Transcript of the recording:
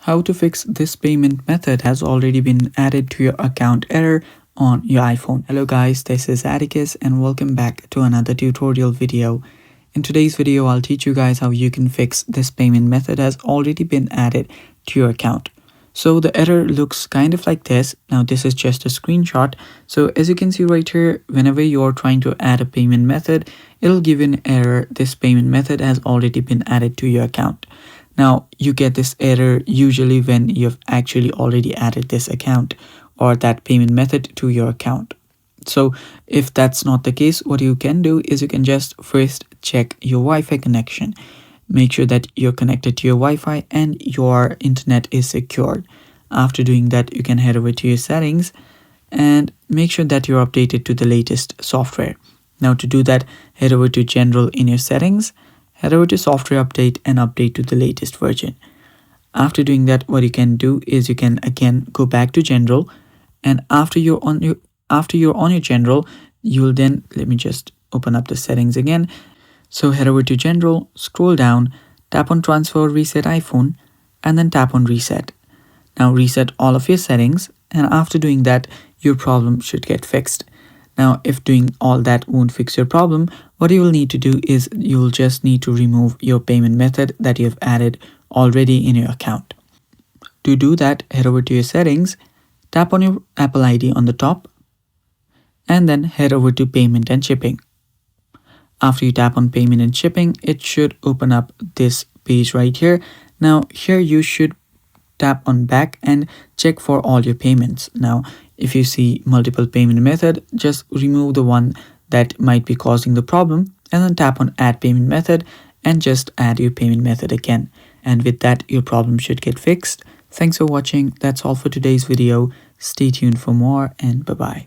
How to fix this payment method has already been added to your account error on your iPhone. Hello guys, this is Atticus and welcome back to another tutorial video. In today's video, I'll teach you guys how you can fix this payment method has already been added to your account. So the error looks kind of like this. Now this is just a screenshot. So as you can see right here, whenever you're trying to add a payment method, it'll give you an error. This payment method has already been added to your account. Now you get this error usually when you've actually already added this account or that payment method to your account. So if that's not the case, what you can do is you can just first check your Wi-Fi connection. Make sure that you're connected to your Wi-Fi and your internet is secured. After doing that, you can head over to your settings and make sure that you're updated to the latest software. Now to do that, head over to General in your settings. Head over to software update and update to the latest version. After doing that, what you can do is you can again go back to general, and after you're on your general, you'll then, let me just open up the settings again. So head over to general, scroll down, tap on transfer reset iPhone, and then tap on reset. Now reset all of your settings, and after doing that, your problem should get fixed. Now, if doing all that won't fix your problem, what you will need to do is you'll just need to remove your payment method that you've added already in your account. To do that, head over to your settings, tap on your Apple ID on the top, and then head over to payment and shipping. After you tap on payment and shipping, it should open up this page right here. Now, here you should tap on back and check for all your payments. Now, if you see multiple payment method, just remove the one that might be causing the problem and then tap on add payment method and just add your payment method again. And with that, your problem should get fixed. Thanks for watching. That's all for today's video. Stay tuned for more and bye-bye.